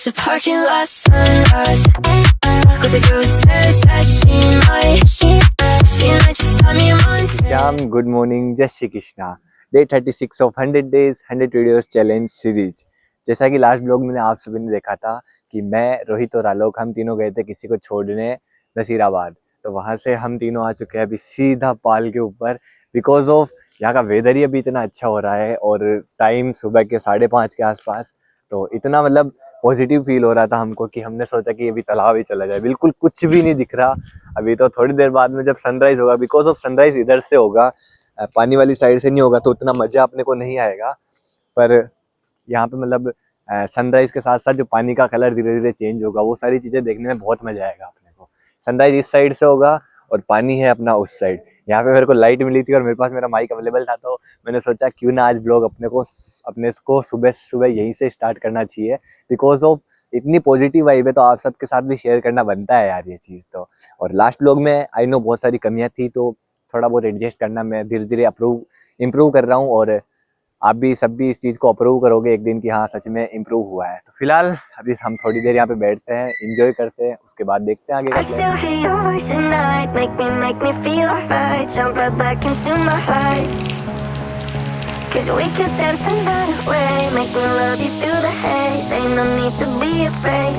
Across the parking lot, sunrise. With a girl who says that she might just tell me I'm on. Shyam good morning, Jai Shri Krishna. Day 36 of 100 days 100 videos challenge series. जैसा कि last blog में आप सभी ने देखा था कि मैं, रोहित और आलोक हम तीनों गए थे किसी को छोड़ने नसीराबाद। तो वहाँ से हम तीनों आ चुके हैं अभी सीधा पाल के ऊपर, बिकॉज ऑफ यहाँ का वेदर ही अभी इतना अच्छा हो रहा है और टाइम सुबह के 5:30 के आसपास। तो इतना मतलब पॉजिटिव फील हो रहा था हमको कि हमने सोचा कि अभी तालाब ही चला जाए। बिल्कुल कुछ भी नहीं दिख रहा अभी। तो थोड़ी देर बाद में जब सनराइज होगा, बिकॉज ऑफ सनराइज इधर से होगा, पानी वाली साइड से नहीं होगा, तो उतना मजा अपने को नहीं आएगा। पर यहाँ पे मतलब सनराइज के साथ साथ जो पानी का कलर धीरे धीरे चेंज होगा, वो सारी चीजें देखने में बहुत मजा आएगा अपने को। सनराइज इस साइड से होगा और पानी है अपना उस साइड। यहाँ पे मेरे को लाइट मिली थी और मेरे पास मेरा माइक अवेलेबल था, तो मैंने सोचा क्यों ना आज ब्लॉग अपने को सुबह सुबह यहीं से स्टार्ट करना चाहिए। बिकॉज ऑफ इतनी पॉजिटिव वाइब है, तो आप सबके साथ भी शेयर करना बनता है यार ये चीज़ तो। और लास्ट ब्लॉग में आई नो बहुत सारी कमियां थी, तो थोड़ा बहुत एडजस्ट करना मैं धीरे धीरे इम्प्रूव कर रहा हूँ। और आप भी सब भी इस चीज़ को अप्रूव करोगे एक दिन कि हाँ सच में इम्प्रूव हुआ है। तो फिलहाल अभी हम थोड़ी देर यहाँ पे बैठते हैं, इंजॉय करते हैं, उसके बाद देखते हैं आगे का I still hear your voice at night, make me feel alright. Jump right back into my life. 'Cause we could dance the night away, make me love you through the haze. Ain't no need to be afraid.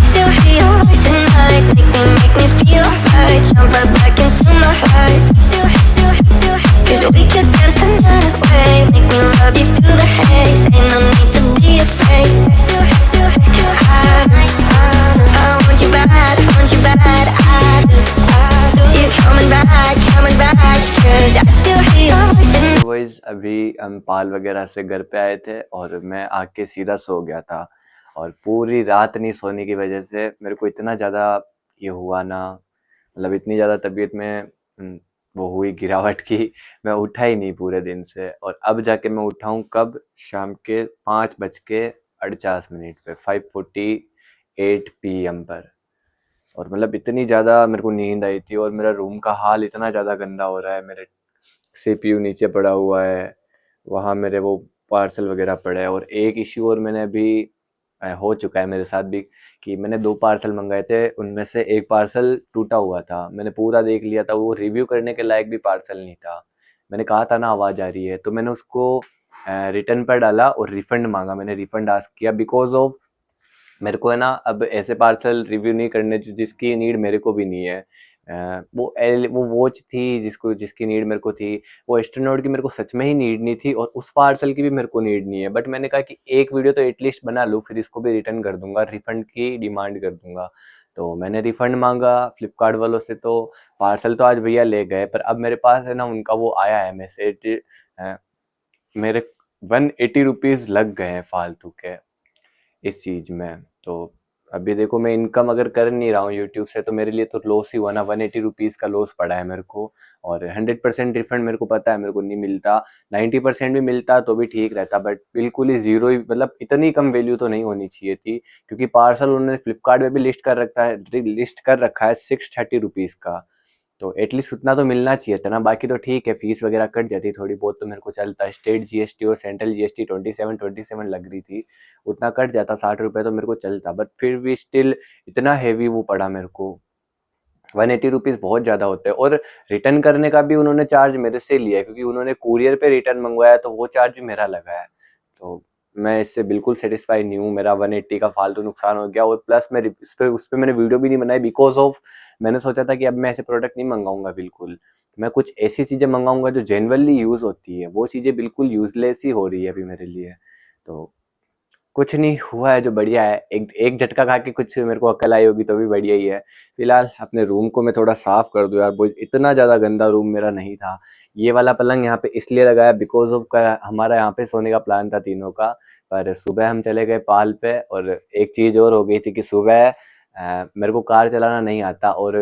Still hear your voice at night, make me feel alright. Jump right back into my life. Cause we could dance the night away, make me love you through the haze. Ain't no need to be afraid. 'Cause I want you bad, I do. You coming back, 'cause I still hear your voice at night. Wise अभी हम पाल वगैरह से घर पे आए थे और मैं आके सीधा सो गया था। और पूरी रात नहीं सोने की वजह से मेरे को इतना ज़्यादा ये हुआ ना, मतलब इतनी ज़्यादा तबीयत में वो हुई गिरावट की, मैं उठा ही नहीं पूरे दिन से। और अब जाके मैं उठा हूँ कब, शाम के 5:48 पे, 5:48 PM पर। और मतलब इतनी ज़्यादा मेरे को नींद आई थी और मेरा रूम का हाल इतना ज़्यादा गंदा हो रहा है। मेरे CPU नीचे पड़ा हुआ है, वहाँ मेरे वो पार्सल वगैरह पड़े हैं। और एक इश्यू और मैंने अभी हो चुका है मेरे साथ भी कि मैंने 2 पार्सल मंगाए थे, उनमें से एक पार्सल टूटा हुआ था। मैंने पूरा देख लिया था, वो रिव्यू करने के लायक भी पार्सल नहीं था। मैंने कहा था ना आवाज़ आ रही है, तो मैंने उसको रिटर्न पर डाला और रिफ़ंड मांगा। मैंने रिफ़ंड आस्क किया बिकॉज ऑफ मेरे को है ना अब ऐसे पार्सल रिव्यू नहीं करने जिसकी नीड मेरे को भी नहीं है। वो वॉच थी जिसकी नीड मेरे को थी, वो एस्ट्रोनॉट की मेरे को सच में ही नीड नहीं थी और उस पार्सल की भी मेरे को नीड नहीं है। बट मैंने कहा कि एक वीडियो तो एटलीस्ट बना लूँ, फिर इसको भी रिटर्न कर दूंगा, रिफंड की डिमांड कर दूंगा। तो मैंने रिफंड मांगा फ्लिपकार्ट वालों से। तो पार्सल तो आज भैया ले गए, पर अब मेरे पास है ना उनका वो आया है मैसेज, मेरे 180 रुपीज़ लग गए हैं फालतू के इस चीज़ में। तो अभी देखो मैं इनकम अगर कर नहीं रहा हूँ यूट्यूब से, तो मेरे लिए तो लॉस ही हुआ ना। 180 रुपीज़ का लॉस पड़ा है मेरे को। और 100% रिफंड मेरे को पता है मेरे को नहीं मिलता, 90% भी मिलता तो भी ठीक रहता, बट बिल्कुल ही ज़ीरो ही, मतलब इतनी कम वैल्यू तो नहीं होनी चाहिए थी। क्योंकि पार्सल उन्होंने फ्लिपकार्ट में भी लिस्ट कर रखा है 630 रुपीज़ का। तो एटलीस्ट उतना तो मिलना चाहिए था ना। बाकी तो ठीक है, फीस वगैरह कट जाती थोड़ी बहुत तो मेरे को चलता। स्टेट GST और सेंट्रल GST 27 लग रही थी, उतना कट जाता 60 रुपये तो मेरे को चलता। बट फिर भी स्टिल इतना हैवी वो पड़ा मेरे को। 180 रुपीज़ बहुत ज़्यादा होते हैं। और रिटर्न करने का भी उन्होंने चार्ज मेरे से लिया है, क्योंकि उन्होंने कुरियर पे रिटर्न मंगवाया, तो वो चार्ज भी मेरा लगा है। तो मैं इससे बिल्कुल सेटिस्फाई नहीं हूँ। मेरा 180 का फालतू नुकसान हो गया। और प्लस मैं उस पर मैंने वीडियो भी नहीं बनाई बिकॉज ऑफ मैंने सोचा था कि अब मैं ऐसे प्रोडक्ट नहीं मंगाऊंगा बिल्कुल। मैं कुछ ऐसी चीज़ें मंगाऊंगा जो जेन्युइनली यूज़ होती है। वो चीज़ें बिल्कुल यूजलेस ही हो रही है अभी मेरे लिए। तो कुछ नहीं हुआ है जो बढ़िया है। एक झटका खा के कुछ मेरे को अकल आई होगी तो भी बढ़िया ही है। फिलहाल अपने रूम को मैं थोड़ा साफ कर दूं यार, बॉयज इतना ज़्यादा गंदा रूम मेरा नहीं था। ये वाला पलंग यहाँ पे इसलिए लगाया बिकॉज ऑफ हमारा यहाँ पे सोने का प्लान था तीनों का। पर सुबह हम चले गए पाल पे, और एक चीज़ और हो गई थी कि सुबह मेरे को कार चलाना नहीं आता और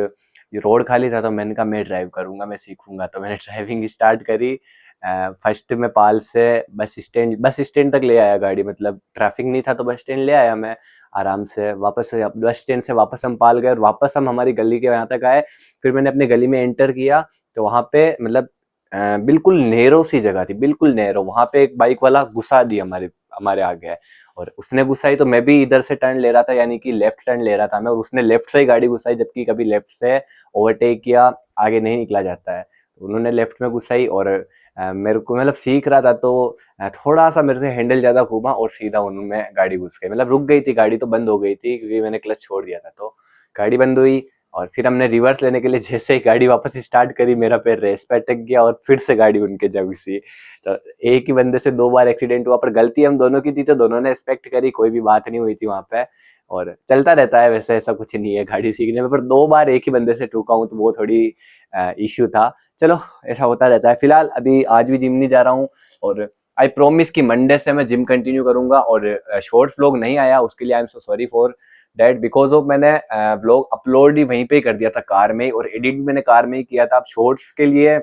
ये रोड खाली था, तो मैंने कहा मैं ड्राइव करूँगा, मैं सीखूंगा। तो मैंने ड्राइविंग स्टार्ट करी। फर्स्ट में पाल से बस स्टैंड तक ले आया गाड़ी, मतलब ट्रैफिक नहीं था तो बस स्टैंड ले आया मैं आराम से। वापस बस स्टैंड से वापस हम पाल गए और वापस हम हमारी गली के यहाँ तक आए। फिर मैंने अपनी गली में एंटर किया, तो वहाँ पे मतलब बिल्कुल नैरो सी जगह थी, बिल्कुल नैरो। वहाँ पे एक बाइक वाला घुसा दिया हमारे आगे। और उसने घुसाई तो मैं भी इधर से टर्न ले रहा था, यानी कि लेफ्ट टर्न ले रहा था मैं, और उसने लेफ्ट से ही गाड़ी घुसाई, जबकि कभी लेफ्ट से ओवरटेक किया आगे नहीं निकला जाता है। तो उन्होंने लेफ्ट में घुसाई और मेरे को मतलब सीख रहा था, तो थोड़ा सा मेरे से हैंडल ज़्यादा घूमा और सीधा उनमें गाड़ी घुस गई। मतलब रुक गई थी गाड़ी, तो बंद हो गई थी क्योंकि मैंने क्लच छोड़ दिया था, तो गाड़ी बंद हुई। और फिर हमने रिवर्स लेने के लिए जैसे ही गाड़ी वापस स्टार्ट करी, मेरा पैर रेस पे अटक गया और फिर से गाड़ी उनके जब घुसी। तो एक ही बंदे से 2 बार एक्सीडेंट हुआ, पर गलती हम दोनों की थी, तो दोनों ने एक्सपेक्ट करी, कोई भी बात नहीं हुई थी वहाँ पे। और चलता रहता है वैसे, ऐसा कुछ नहीं है गाड़ी सीखने में, पर 2 बार एक ही बंदे से ठुका हूँ, तो वो थोड़ी इश्यू था। चलो, ऐसा होता रहता है। फिलहाल अभी आज भी जिम नहीं जा रहा हूँ, और आई प्रोमिस कि मंडे से मैं जिम कंटिन्यू करूंगा। और शॉर्ट्स व्लॉग नहीं आया, उसके लिए I am so sorry for that, because of मैंने व्लॉग अपलोड ही वहीं पे कर दिया था कार में, और एडिट भी मैंने कार में ही किया था। अब शॉर्ट्स के लिए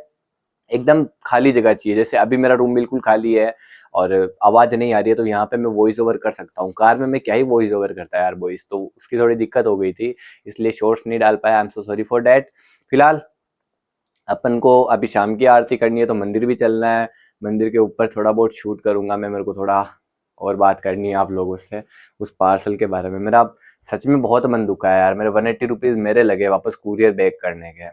एकदम खाली जगह चाहिए, जैसे अभी मेरा रूम बिल्कुल खाली है और आवाज नहीं आ रही है, तो यहाँ पे मैं वॉइस ओवर कर सकता हूँ। कार में मैं क्या ही वॉइस ओवर करता है यार वॉइस, तो उसकी थोड़ी दिक्कत हो गई थी, इसलिए शॉर्ट्स नहीं डाल पाया। I am so sorry for that. फिलहाल अपन को अभी शाम की आरती करनी है, तो मंदिर भी चलना है। मंदिर के ऊपर थोड़ा बहुत शूट करूंगा मैं, मेरे को थोड़ा और बात करनी है आप लोगों से उस पार्सल के बारे में। मेरा सच में बहुत मन दुखा है यार, मेरे 180 रुपीज मेरे लगे वापस कुरियर बैक करने के।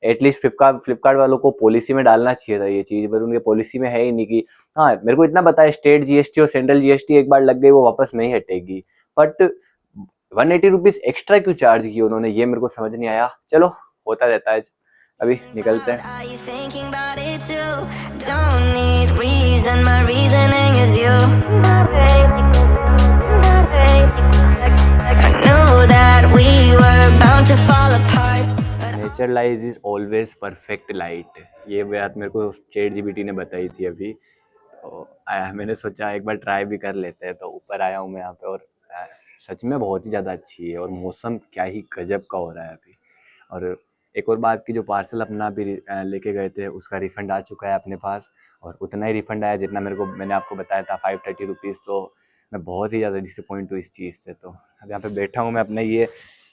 एटलीस्ट फ्लिपकार्ट वालों को पॉलिसी में डालना चाहिए था ये चीज़, पर उनके पॉलिसी में है ही नहीं कि हाँ, मेरे को इतना पता है स्टेट जीएसटी और सेंट्रल जीएसटी एक बार लग गई वो वापस नहीं हटेगी, बट 180 रुपीज एक्स्ट्रा क्यों चार्ज किए उन्होंने, ये मेरे को समझ नहीं आया। चलो, होता रहता है, अभी निकलते हैं। Are you thinking about it too? Don't need reason, my reasoning is you. I knew that we were bound to fall apart. Nature light is always perfect light, ये बात मेरे को चैट जीपीटी ने बताई थी अभी। तो मैंने सोचा एक बार ट्राई भी कर लेते हैं, तो ऊपर आया हूँ मैं यहाँ पे, और सच में बहुत ही ज़्यादा अच्छी है, और मौसम क्या ही गजब का हो रहा है अभी। और एक और बात की, जो पार्सल अपना अभी लेके गए थे उसका रिफ़ंड आ चुका है अपने पास, और उतना ही रिफ़ंड आया जितना मैंने आपको बताया था, 530 रुपीज़। तो मैं बहुत ही ज़्यादा डिसअपॉइंट हूँ इस चीज़ से। तो अब यहाँ पे बैठा हूँ मैं अपने, ये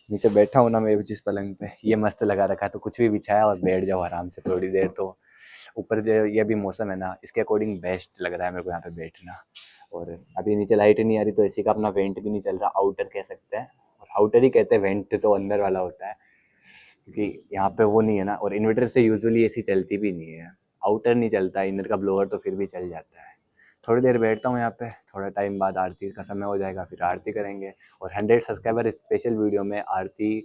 नीचे बैठा हूँ ना मैं जिस पलंग पे, ये मस्त लगा रखा है, तो कुछ भी बिछाया और बैठ जाओ आराम से थोड़ी देर। तो ऊपर जो ये भी मौसम है ना, इसके अकॉर्डिंग बेस्ट लग रहा है मेरे को यहाँ पे बैठना। और अभी नीचे लाइट नहीं आ रही, तो एसी का अपना वेंट भी नहीं चल रहा, आउटर कह सकते हैं, और आउटर ही कहते हैं, वेंट तो अंदर वाला होता है, क्योंकि यहाँ पे वो नहीं है ना, और इन्वर्टर से यूजुअली एसी चलती भी नहीं है। आउटर नहीं चलता है, इनर का ब्लोअर तो फिर भी चल जाता है। थोड़ी देर बैठता हूँ यहाँ पे, थोड़ा टाइम बाद आरती का समय हो जाएगा, फिर आरती करेंगे। और 100 सब्सक्राइबर स्पेशल वीडियो में आरती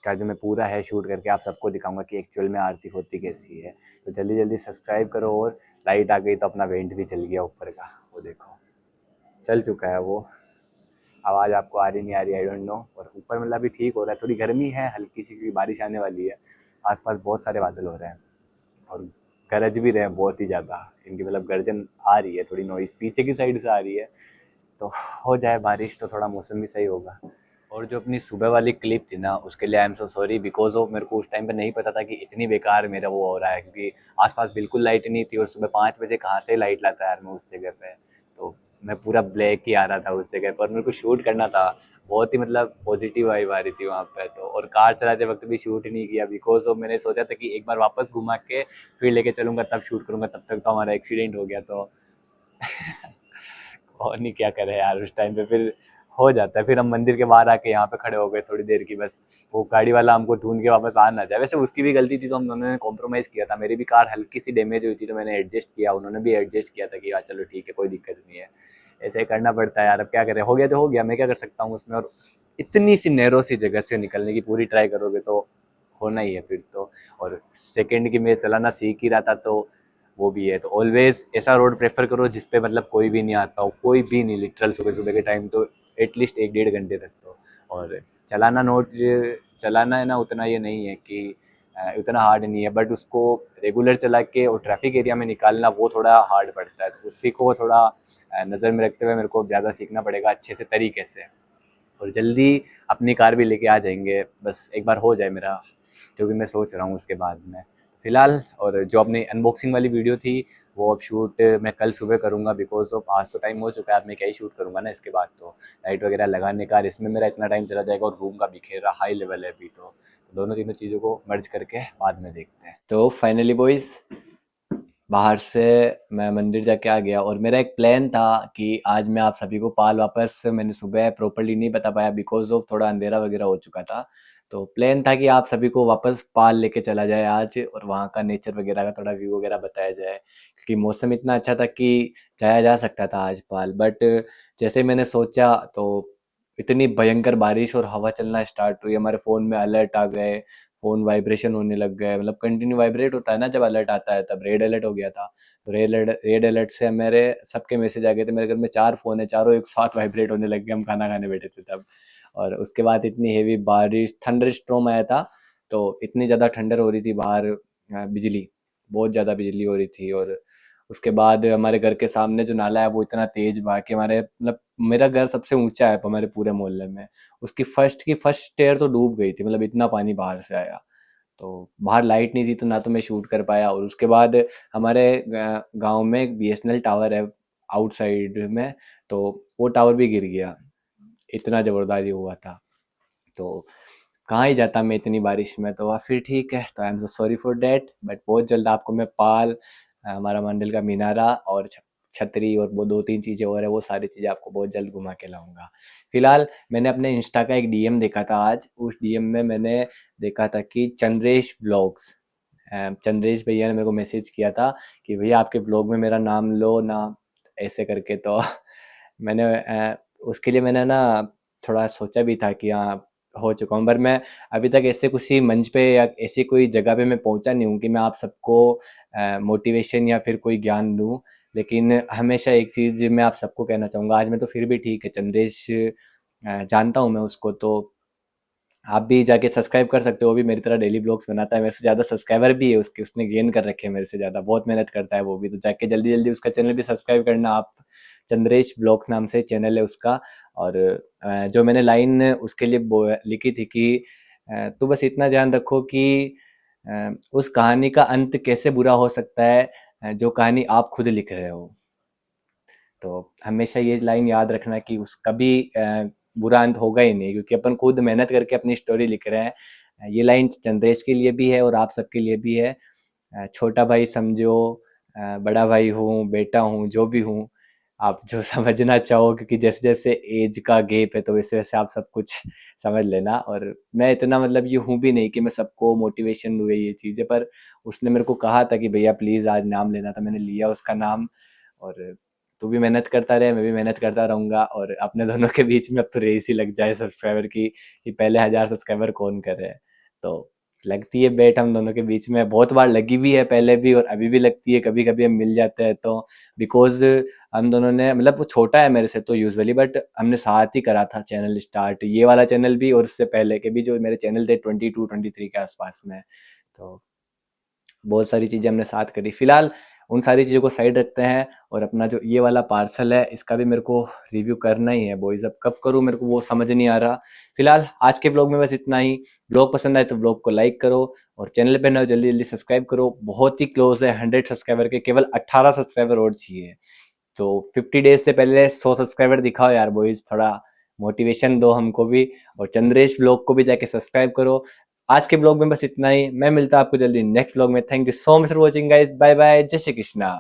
का जो मैं पूरा है शूट करके आप सबको दिखाऊंगा कि एक्चुअल में आरती होती कैसी है। तो जल्दी जल्दी सब्सक्राइब करो। और लाइट आ गई तो अपना वेंट भी चल गया ऊपर का, वो देखो चल चुका है वो। आवाज़ आपको आ रही नहीं आ रही आई डोंट नो। और ऊपर मतलब अभी ठीक हो रहा है, थोड़ी गर्मी है हल्की सी, क्योंकि बारिश आने वाली है। आसपास बहुत सारे बादल हो रहे हैं, और गरज भी रहे हैं बहुत ही ज़्यादा, इनकी मतलब गर्जन आ रही है, थोड़ी नॉइज़ पीछे की साइड से आ रही है। तो हो जाए बारिश तो थोड़ा मौसम भी सही होगा। और जो अपनी सुबह वाली क्लिप थी ना, उसके लिए I am so sorry, because of मेरे को उस टाइम पे नहीं पता था कि इतनी बेकार मेरा वो हो रहा है, क्योंकि आसपास बिल्कुल लाइट नहीं थी, और सुबह 5 बजे कहाँ से लाइट लाता यार मैं उस जगह पे। तो मैं पूरा ब्लैक ही आ रहा था उस जगह पर, मेरे को शूट करना था। बहुत ही मतलब पॉजिटिव वाइब आ रही थी वहाँ पे। तो और कार चलाते वक्त भी शूट नहीं किया, बिकॉज ऑफ मैंने सोचा था कि एक बार वापस घुमा के फिर लेके चलूँगा तब शूट करूँगा, तब तक तो हमारा एक्सीडेंट हो गया। तो और नहीं क्या करे यार, उस टाइम पे फिर हो जाता है। फिर हम मंदिर के बाहर आके यहाँ पे खड़े हो गए थोड़ी देर की, बस वो गाड़ी वाला हमको ढूंढ के वापस आ ना जाए। वैसे उसकी भी गलती थी, तो हम दोनों ने कॉम्प्रोमाइज़ किया था। मेरी भी कार हल्की सी डैमेज हुई थी, तो मैंने एडजस्ट किया, उन्होंने भी एडजस्ट किया था कि यार चलो ठीक है, कोई दिक्कत नहीं है। ऐसे ही करना पड़ता है यार, अब क्या करें, हो गया तो हो गया, मैं क्या कर सकता हूँ उसमें। और इतनी सी नैरो सी जगह से निकलने की पूरी ट्राई करोगे तो होना ही है फिर तो। और सेकेंड की मैं चलाना सीख ही रहा था, तो वो भी है। तो ऑलवेज ऐसा रोड प्रेफर करो जिस पे मतलब कोई भी नहीं आता हो, कोई भी नहीं, लिटरल सुबह सुबह के टाइम तो एटलीस्ट 1 डेढ़ घंटे तक तो। और चलाना नोट चलाना है ना, उतना ये नहीं है कि उतना हार्ड नहीं है, बट उसको रेगुलर चला के और ट्रैफिक एरिया में निकालना वो थोड़ा हार्ड पड़ता है। तो उसी को थोड़ा नज़र में रखते हुए मेरे को ज़्यादा सीखना पड़ेगा अच्छे से तरीके से। और जल्दी अपनी कार भी लेके आ जाएंगे, बस एक बार हो जाए मेरा जो भी मैं सोच रहा हूँ उसके बाद में। फ़िलहाल और जो अपनी अनबॉक्सिंग वाली वीडियो थी वो अब शूट मैं कल सुबह करूँगा, बिकॉज ऑफ आज तो टाइम हो चुका है, अब मैं क्या ही शूट करूँगा ना इसके बाद। तो लाइट वगैरह लगाने का इसमें मेरा इतना टाइम चला जाएगा, और रूम का बिखेरा हाई लेवल है अभी। तो दोनों तीनों चीज़ों को मर्ज करके बाद में देखते हैं। तो फाइनली बॉयज़ बाहर से मैं मंदिर जाके आ गया और मेरा एक प्लान था कि आज मैं आप सभी को पाल वापस मैंने सुबह प्रॉपर्ली नहीं बता पाया बिकॉज ऑफ थोड़ा अंधेरा वगैरह हो चुका था। तो प्लान था कि आप सभी को वापस पाल लेके चला जाए आज और वहाँ का नेचर वगैरह का थोड़ा व्यू वगैरह बताया जाए क्योंकि मौसम इतना अच्छा था कि जाया जा सकता था आज पाल। बट जैसे मैंने सोचा तो इतनी भयंकर बारिश और हवा चलना स्टार्ट हुई, हमारे फ़ोन में अलर्ट आ गए, फ़ोन वाइब्रेशन होने लग गए, मतलब कंटिन्यू वाइब्रेट होता है ना जब अलर्ट आता है, तब रेड अलर्ट हो गया था। तो रेड अलर्ट से मेरे सबके मैसेज आ गए थे, मेरे घर में 4 फ़ोन है, चारों एक साथ वाइब्रेट होने लग गए, हम खाना खाने बैठे थे तब। और उसके बाद इतनी हेवी बारिश, थंडर स्टॉर्म आया था, तो इतनी ज़्यादा ठंडर हो रही थी बाहर, बिजली, बहुत ज़्यादा बिजली हो रही थी। और उसके बाद हमारे घर के सामने जो नाला है वो इतना तेज़ बहा के हमारे मतलब मेरा घर सबसे ऊँचा है हमारे पूरे मोहल्ले में, उसकी फर्स्ट स्टेयर तो डूब गई थी, मतलब इतना पानी बाहर से आया। तो बाहर लाइट नहीं थी तो ना तो मैं शूट कर पाया और उसके बाद हमारे गांव में एक बीएसएनएल टावर है आउटसाइड में, तो वो टावर भी गिर गया, इतना ज़बरदस्त हुआ था। तो कहाँ ही जाता मैं इतनी बारिश में, तो फिर ठीक है, तो I am so sorry for that. But बहुत जल्द आपको मैं पाल, हमारा मंदिर का मीनारा और छतरी और वो 2-3 चीज़ें और है, वो सारी चीज़ें आपको बहुत जल्द घुमा के लाऊंगा। फिलहाल मैंने अपने इंस्टा का एक डीएम देखा था आज, उस डीएम में मैंने देखा था कि चंद्रेश व्लॉग्स, चंद्रेश भैया ने मेरे को मैसेज किया था कि भैया आपके व्लॉग में मेरा नाम लो ना, ऐसे करके। तो मैंने उसके लिए मैंने ना थोड़ा सोचा भी था कि हाँ हो चुका हूँ, पर मैं अभी तक ऐसे किसी मंच पे या ऐसी कोई जगह पे मैं पहुँचा नहीं हूँ कि मैं आप सबको मोटिवेशन या फिर कोई ज्ञान दूँ। लेकिन हमेशा एक चीज़ मैं आप सबको कहना चाहूँगा, आज मैं तो फिर भी ठीक है, चंद्रेश जानता हूँ मैं उसको, तो आप भी जाके सब्सक्राइब कर सकते हो, वो भी मेरी तरह डेली ब्लॉग्स बनाता है, मेरे से ज़्यादा सब्सक्राइबर भी है उसके, उसने गेन कर रखे हैं मेरे से ज़्यादा, बहुत मेहनत करता है वो भी, तो जाके जल्दी जल्दी उसका चैनल भी सब्सक्राइब करना आप। चंद्रेश ब्लॉग्स नाम से चैनल है उसका। और जो मैंने लाइन उसके लिए लिखी थी कि तू बस इतना ध्यान रखो कि उस कहानी का अंत कैसे बुरा हो सकता है जो कहानी आप खुद लिख रहे हो। तो हमेशा ये लाइन याद रखना कि उस कभी बुरा अंत होगा ही नहीं, क्योंकि अपन खुद मेहनत करके अपनी स्टोरी लिख रहे हैं। ये लाइन चंद्रेश के लिए भी है और आप सबके लिए भी है। छोटा भाई समझो, बड़ा भाई हूँ, बेटा हूँ, जो भी हूँ, आप जो समझना चाहो, क्योंकि जैसे जैसे एज का गैप है तो वैसे वैसे आप सब कुछ समझ लेना। और मैं इतना मतलब ये हूँ भी नहीं कि मैं सबको मोटिवेशन दूँ ये चीज़ें, पर उसने मेरे को कहा था कि भैया प्लीज़ आज नाम लेना, था मैंने लिया उसका नाम। और तू भी मेहनत करता रहे, मैं भी मेहनत करता रहूँगा, और अपने दोनों के बीच में अब तो रेस ही लग जाए सब्सक्राइबर की कि पहले 1000 सब्सक्राइबर कौन करे। तो लगती है बेट हम दोनों के बीच में, बहुत बार लगी भी है पहले भी और अभी भी लगती है, कभी कभी हम मिल जाते हैं तो। बिकॉज हम दोनों ने मतलब वो छोटा है मेरे से तो यूजुअली, बट हमने साथ ही करा था चैनल स्टार्ट, ये वाला चैनल भी और उससे पहले के भी जो मेरे चैनल थे 22-23 के आसपास में। तो बहुत सारी चीज़ें हमने साथ करी। फिलहाल उन सारी चीज़ों को साइड रखते हैं और अपना जो ये वाला पार्सल है इसका भी मेरे को रिव्यू करना ही है बॉयज़, अब कब करूँ मेरे को वो समझ नहीं आ रहा। फिलहाल आज के ब्लॉग में बस इतना ही। ब्लॉग पसंद आए तो ब्लॉग को लाइक करो और चैनल पे नए हो जल्दी जल्दी सब्सक्राइब करो। बहुत ही क्लोज है 100 सब्सक्राइबर के, केवल 18 सब्सक्राइबर और चाहिए। तो 50 डेज से पहले 100 सब्सक्राइबर दिखाओ यार बॉयज, थोड़ा मोटिवेशन दो हमको भी। और चंद्रेश ब्लॉग को भी जाके सब्सक्राइब करो। आज के ब्लॉग में बस इतना ही, मैं मिलता हूँ आपको जल्दी नेक्स्ट ब्लॉग में। Thank you so much for watching guys, bye bye, जय श्री कृष्णा।